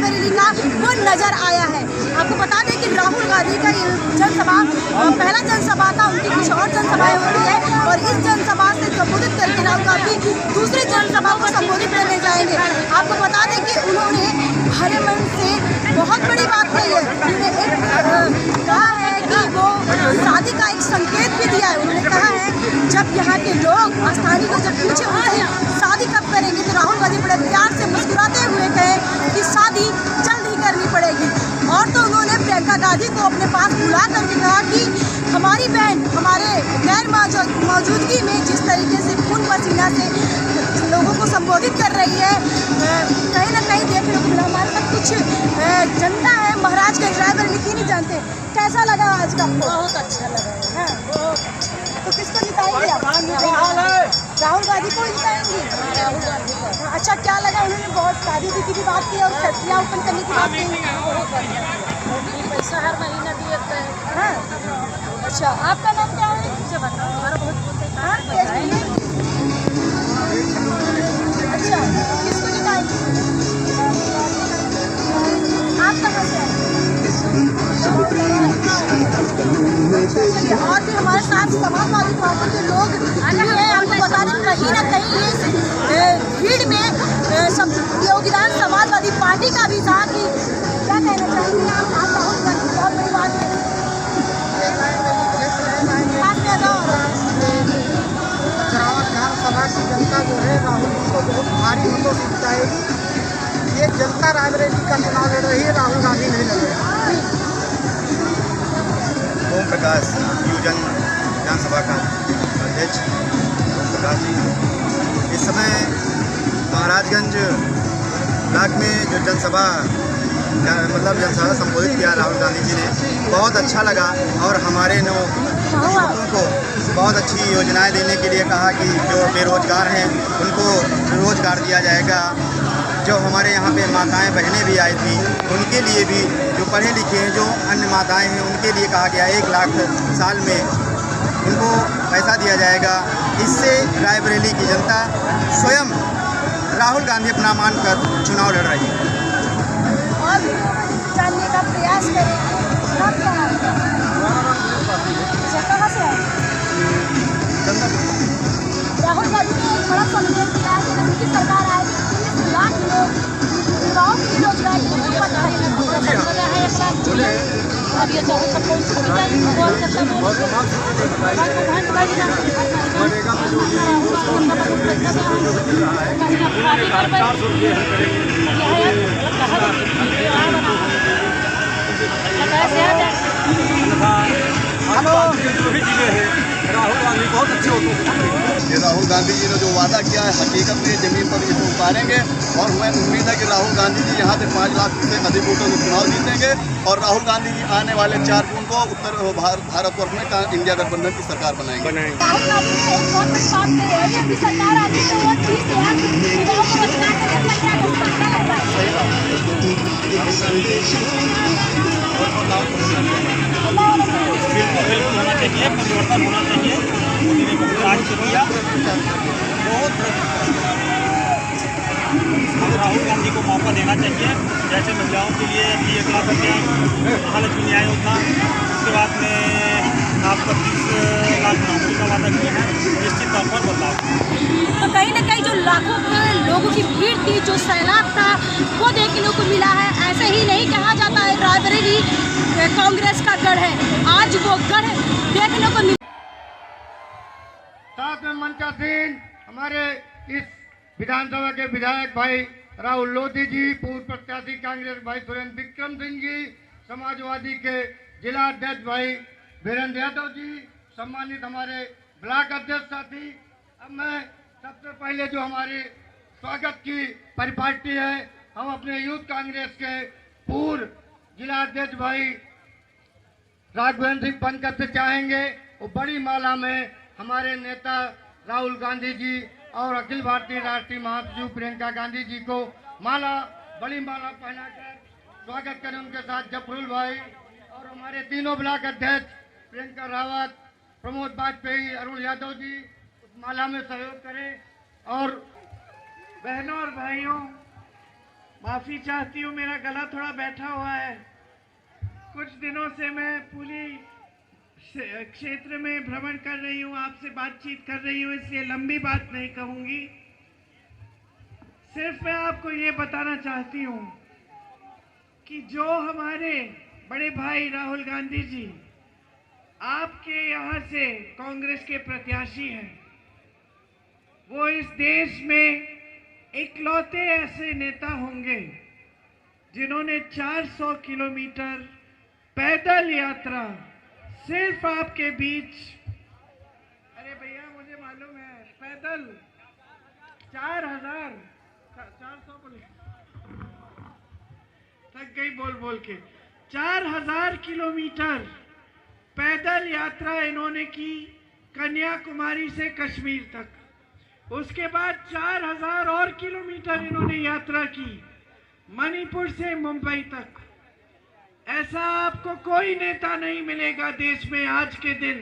रायबरेली का वो नज़र आया है। आपको बता दें कि राहुल गांधी का ये जनसभा पहला जनसभा था, उनकी कुछ और जनसभाएं होती है और इस जनसभा से संबोधित करके राहुल गांधी दूसरी जनसभा को संबोधित करने जाएंगे। आपको बता दें कि उन्होंने भरे मन से बहुत बड़ी बात कही है। उन्होंने कहा है कि वो शादी का एक संकेत भी दिया है। उन्होंने कहा है जब यहाँ के लोग स्थानीय को जब पूछे उनसे शादी कब करेंगे तो राहुल गांधी बड़े प्यार से मुस्कुराते हुए कहे कि शादी जल्द ही करनी पड़ेगी। और तो उन्होंने प्रियंका गांधी को अपने पास बुला करके कहा कि हमारी बहन हमारे गैर मौजूदगी में जिस तरीके से खून पसीना से लोगों को संबोधित कर रही है, कहीं ना कहीं देखने को मिला। हमारे साथ कुछ जनता है महाराजगंज रायबरेली की नहीं जानते, कैसा लगा आज का? बहुत अच्छा लगा है। बहुत अच्छा। तो किसको जिताएंगे आप? राहुल गांधी को जिताएंगे? राहुल गांधी को। अच्छा, क्या लगा? उन्होंने बहुत शादी की भी बात की और फैक्ट्रियाँ ओपन करने की बात की। पैसा हर महीना दिए हैं। हाँ, अच्छा, आपका नाम क्या है? मुझे बताओ। हमारा बहुत अच्छा, किसको जिताएंगे? आप कहाँ से आए? और भी हमारे साथ समाजवादी पार्टी के लोग भी हैं। आपको बता दें कहीं ना कहीं ये भीड़ में सब योगदान समाजवादी पार्टी का भी था। कि क्या कहना चाहेंगे आप? राहुल गांधी बहुत बड़ी बात है। विधानसभा की जनता जो है राहुल जी को बहुत भारी मतों से जिताएगी। ये जनता रायबरेली का चुनाव लड़ रही है, राहुल गांधी नहीं लड़ रहे। ओम प्रकाश युवजन विधानसभा का अध्यक्ष ओम प्रकाश जी इस समय महाराजगंज ब्लॉक में जो जनसभा संबोधित किया राहुल गांधी जी ने, बहुत अच्छा लगा। और हमारे युवकों को बहुत अच्छी योजनाएं देने के लिए कहा कि जो बेरोजगार हैं उनको रोजगार दिया जाएगा। जो हमारे यहाँ पे माताएं बहनें भी आई थी उनके लिए भी, जो पढ़े लिखे हैं, जो अन्य माताएं हैं, उनके लिए कहा गया 1 लाख साल में उनको पैसा दिया जाएगा। इससे रायबरेली की जनता स्वयं राहुल गांधी अपना मानकर चुनाव लड़ रही है। और जानने का प्रयास करें। आप कहाँ से आए? राहुल गांधी ने एक बड़ा संदेश दिया है कि उनकी सरकार आएगी 30 लाख लोग युवाओं की रोजगार के लिए अब ये चाहे सबको राहुल गांधी बहुत अच्छे होते हैं। राहुल गांधी जी ने जो वादा किया है हकीकत में जमीन पर इसको उतारेंगे और हमें उम्मीद है कि राहुल गांधी जी यहाँ से 5 लाख से अधिक वोटों से चुनाव जीतेंगे और राहुल गांधी जी आने वाले 4 जून को उत्तर भारतवर्ष में इंडिया गठबंधन की सरकार बनाएंगे। राहुल गांधी ने एक बहुत बड़ी बात कही है कि अभी सरकार आती तो वो 30 लाख युवाओं को रोजगार बिल्कुल होना चाहिए, परिवर्तन होना चाहिए। मोदी ने बहुत राज किया, बहुत राहुल गांधी को मौका देना चाहिए। जैसे महिलाओं के लिए अभी 1 लाख रुपया महालक्ष्मी न्याय योजना, उसके बाद में आपका 30 लाख नौकरी का वादा किया है, निश्चित तौर पर बदलाव। तो कहीं ना कहीं जो लाखों लोगों की भीड़ थी, जो सैलाब था, वो देखने को मिला है। ऐसे ही नहीं कहा जाता है रायबरेली कांग्रेस का गढ़ है, आज वो गढ़ देखने को मिला। साथ में मंचासीन हमारे इस विधानसभा के विधायक भाई राहुल लोधी जी, पूर्व प्रत्याशी कांग्रेस भाई सुरेंद्र विक्रम सिंह जी, समाजवादी के जिला अध्यक्ष भाई वीरेंद्र यादव जी, सम्मानित हमारे ब्लॉक अध्यक्ष साथी। अब मैं सबसे पहले जो हमारे स्वागत की परिपाटी है, हम अपने यूथ कांग्रेस के पूर्व जिला अध्यक्ष भाई राघवेंद्र सिंह बनकर से चाहेंगे वो बड़ी माला में हमारे नेता राहुल गांधी जी और अखिल भारतीय राष्ट्रीय महासचिव प्रियंका गांधी जी को बड़ी माला पहनाकर स्वागत करें। उनके साथ जफरुल भाई और हमारे तीनों ब्लॉक अध्यक्ष प्रियंका रावत, प्रमोद वाजपेयी, अरुण यादव जी उस माला में सहयोग करें। और बहनों और भाइयों, माफी चाहती हूँ, मेरा गला थोड़ा बैठा हुआ है। कुछ दिनों से मैं पूरी क्षेत्र में भ्रमण कर रही हूँ, आपसे बातचीत कर रही हूँ, इसलिए लंबी बात नहीं कहूंगी। सिर्फ मैं आपको ये बताना चाहती हूँ कि जो हमारे बड़े भाई राहुल गांधी जी आपके यहाँ से कांग्रेस के प्रत्याशी हैं, वो इस देश में इकलौते ऐसे नेता होंगे जिन्होंने 400 किलोमीटर पैदल यात्रा सिर्फ आपके बीच, अरे भैया मुझे मालूम है, पैदल 400 थक गई बोल बोल के, 4000 किलोमीटर पैदल यात्रा इन्होंने की कन्याकुमारी से कश्मीर तक। उसके बाद 4000 और किलोमीटर इन्होंने यात्रा की मणिपुर से मुंबई तक। ऐसा आपको कोई नेता नहीं मिलेगा देश में आज के दिन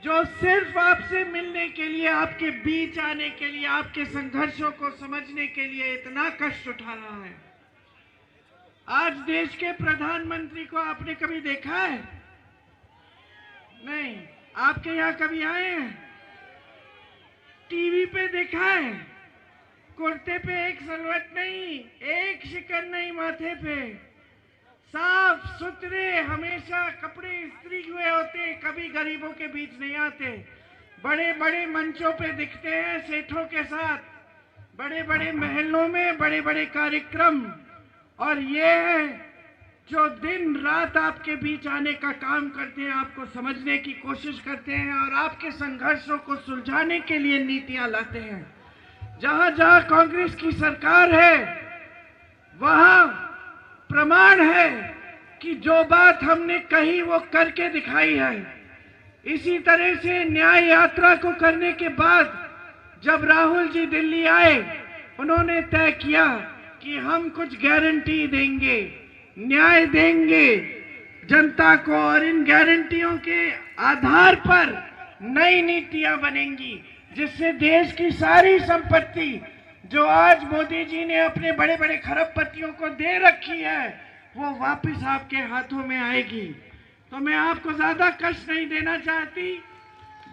जो सिर्फ आपसे मिलने के लिए, आपके बीच आने के लिए, आपके संघर्षों को समझने के लिए इतना कष्ट उठा रहा है। आज देश के प्रधानमंत्री को आपने कभी देखा है? नहीं। आपके यहाँ कभी आए हैं? टीवी पे देखा है? कुर्ते पे एक सलवट नहीं, एक शिकन नहीं माथे पे, साफ सुथरे हमेशा कपड़े इस्त्री हुए होते, कभी गरीबों के बीच नहीं आते, बड़े बड़े मंचों पे दिखते हैं सेठों के साथ, बड़े बड़े महलों में बड़े बड़े कार्यक्रम। और ये जो दिन रात आपके बीच आने का काम करते हैं, आपको समझने की कोशिश करते हैं और आपके संघर्षों को सुलझाने के लिए नीतियां लाते हैं। जहां जहां कांग्रेस की सरकार है वहां प्रमाण है कि जो बात हमने कही वो करके दिखाई है। इसी तरह से न्याय यात्रा को करने के बाद जब राहुल जी दिल्ली आए, उन्होंने तय किया कि हम कुछ गारंटी देंगे, न्याय देंगे जनता को, और इन गारंटियों के आधार पर नई नीतियां बनेंगी जिससे देश की सारी संपत्ति जो आज मोदी जी ने अपने बड़े बड़े खरबपतियों को दे रखी है वो वापस आपके हाथों में आएगी। तो मैं आपको ज्यादा कष्ट नहीं देना चाहती।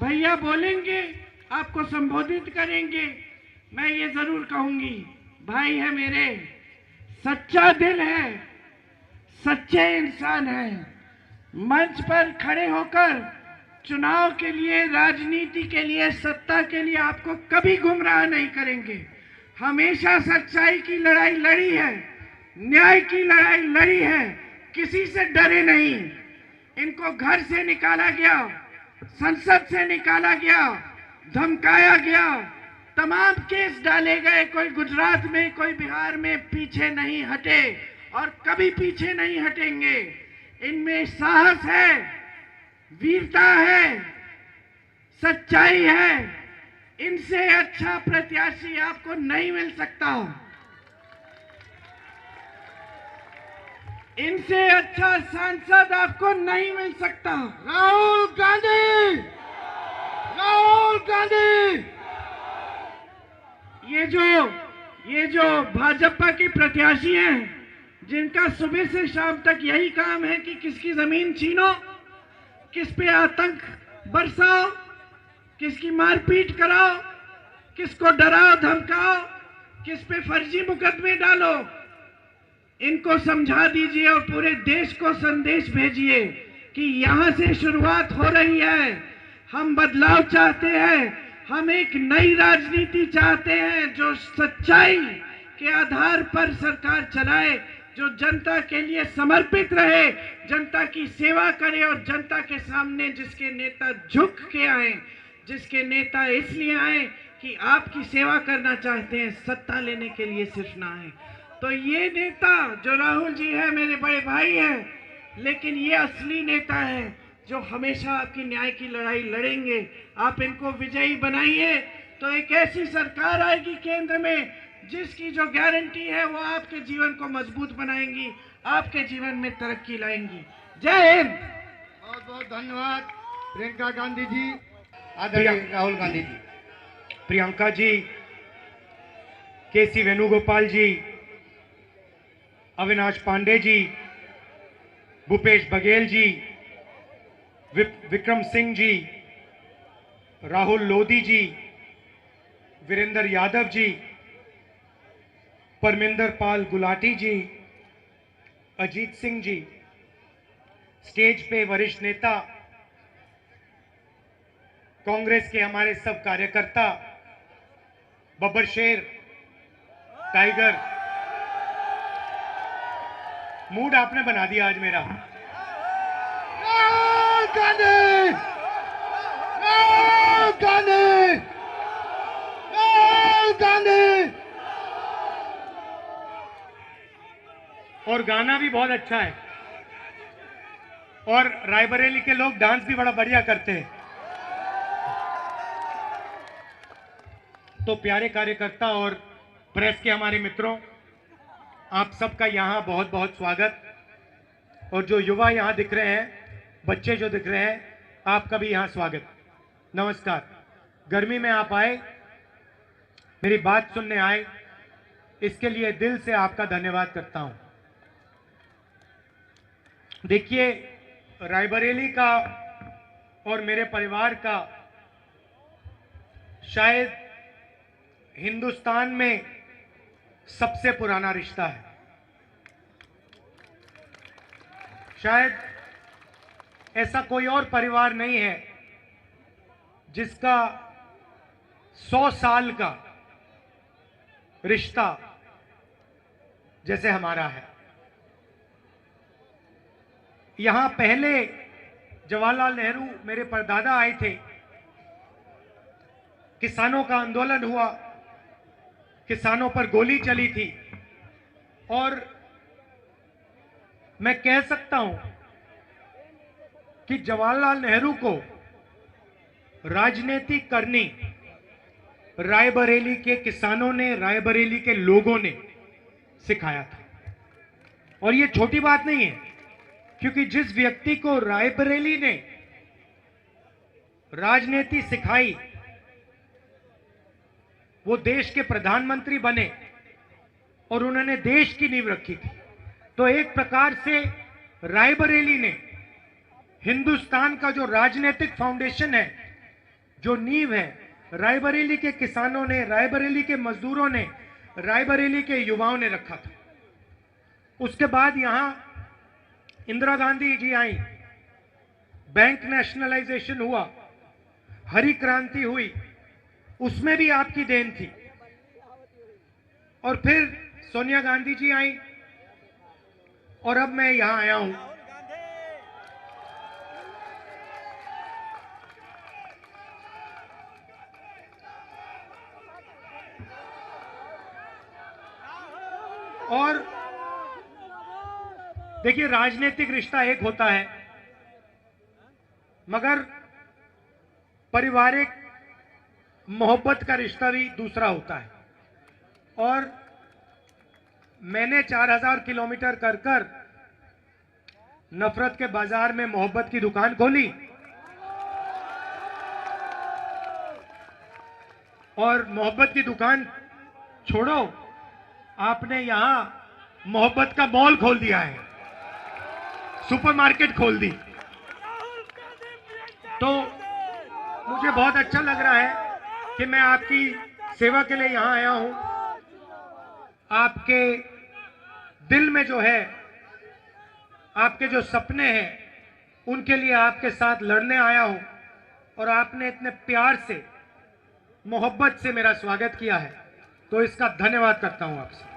भैया बोलेंगे, आपको संबोधित करेंगे, मैं ये जरूर कहूंगी, भाई है मेरे, सच्चा दिल है, सच्चे इंसान है, मंच पर खड़े होकर चुनाव के लिए, राजनीति के लिए, सत्ता के लिए आपको कभी गुमराह नहीं करेंगे। हमेशा सच्चाई की लड़ाई लड़ी है, न्याय की लड़ाई लड़ी है, किसी से डरे नहीं। इनको घर से निकाला गया, संसद से निकाला गया, धमकाया गया, तमाम केस डाले गए, कोई गुजरात में, कोई बिहार में पीछे नहीं हटे और कभी पीछे नहीं हटेंगे। इनमें साहस है, वीरता है, सच्चाई है। इनसे अच्छा प्रत्याशी आपको नहीं मिल सकता, इनसे अच्छा सांसद आपको नहीं मिल सकता। राहुल गांधी, राहुल गांधी। ये जो भाजपा के प्रत्याशी हैं, जिनका सुबह से शाम तक यही काम है कि किसकी जमीन छीनो, किस पे आतंक बरसाओ, किसकी मारपीट कराओ, किसको डराओ धमकाओ, किस पे फर्जी मुकदमे डालो, इनको समझा दीजिए और पूरे देश को संदेश भेजिए कि यहां से शुरुआत हो रही है। हम बदलाव चाहते हैं, हम एक नई राजनीति चाहते हैं जो सच्चाई के आधार पर सरकार चलाए, जो जनता के लिए समर्पित रहे, जनता की सेवा करे और जनता के सामने जिसके नेता झुक के आए, जिसके नेता इसलिए आए कि आपकी सेवा करना चाहते हैं, सत्ता लेने के लिए सिर्फ ना आए। तो ये नेता जो राहुल जी है, मेरे बड़े भाई हैं, लेकिन ये असली नेता है जो हमेशा आपकी न्याय की लड़ाई लड़ेंगे। आप इनको विजयी बनाइए तो एक ऐसी सरकार आएगी केंद्र में जिसकी जो गारंटी है वो आपके जीवन को मजबूत बनाएंगी, आपके जीवन में तरक्की लाएंगी। जय हिंद। बहुत बहुत धन्यवाद प्रियंका गांधी जी, आदरणीय राहुल गांधी जी। प्रियंका जी, केसी वेणुगोपाल जी, अविनाश पांडे जी, भूपेश बघेल जी, विक्रम सिंह जी, राहुल लोधी जी, वीरेंद्र यादव जी, परमिंदर पाल गुलाटी जी, अजीत सिंह जी, स्टेज पे वरिष्ठ नेता, कांग्रेस के हमारे सब कार्यकर्ता, बब्बर शेर, टाइगर, मूड आपने बना दिया आज मेरा। राहुल गांधी, राहुल गांधी, राहुल गांधी। और गाना भी बहुत अच्छा है, और रायबरेली के लोग डांस भी बड़ा बढ़िया करते हैं। तो प्यारे कार्यकर्ता और प्रेस के हमारे मित्रों, आप सबका यहाँ बहुत बहुत स्वागत। और जो युवा यहाँ दिख रहे हैं, बच्चे जो दिख रहे हैं, आपका भी यहाँ स्वागत, नमस्कार। गर्मी में आप आए, मेरी बात सुनने आए, इसके लिए दिल से आपका धन्यवाद करता हूँ। देखिए, रायबरेली का और मेरे परिवार का शायद हिंदुस्तान में सबसे पुराना रिश्ता है। शायद ऐसा कोई और परिवार नहीं है जिसका 100 साल का रिश्ता जैसे हमारा है। यहां पहले जवाहरलाल नेहरू मेरे परदादा आए थे, किसानों का आंदोलन हुआ, किसानों पर गोली चली थी, और मैं कह सकता हूं कि जवाहरलाल नेहरू को राजनीति करनी रायबरेली के किसानों ने, रायबरेली के लोगों ने सिखाया था। और ये छोटी बात नहीं है, क्योंकि जिस व्यक्ति को रायबरेली ने राजनीति सिखाई, वो देश के प्रधानमंत्री बने और उन्होंने देश की नींव रखी थी। तो एक प्रकार से रायबरेली ने हिंदुस्तान का जो राजनीतिक फाउंडेशन है, जो नींव है, रायबरेली के किसानों ने, रायबरेली के मजदूरों ने, रायबरेली के युवाओं ने रखा था। उसके बाद यहां इंदिरा गांधी जी आई, बैंक नेशनलाइजेशन हुआ, हरी क्रांति हुई, उसमें भी आपकी देन थी। और फिर सोनिया गांधी जी आई, और अब मैं यहां आया हूं। और देखिए, राजनीतिक रिश्ता एक होता है, मगर पारिवारिक मोहब्बत का रिश्ता भी दूसरा होता है। और मैंने 4000 किलोमीटर कर कर नफरत के बाजार में मोहब्बत की दुकान खोली, और मोहब्बत की दुकान छोड़ो, आपने यहां मोहब्बत का मॉल खोल दिया है, सुपरमार्केट खोल दी। तो मुझे बहुत अच्छा लग रहा है कि मैं आपकी सेवा के लिए यहां आया हूं। आपके दिल में जो है, आपके जो सपने हैं, उनके लिए आपके साथ लड़ने आया हूं, और आपने इतने प्यार से, मोहब्बत से मेरा स्वागत किया है, तो इसका धन्यवाद करता हूं आपसे।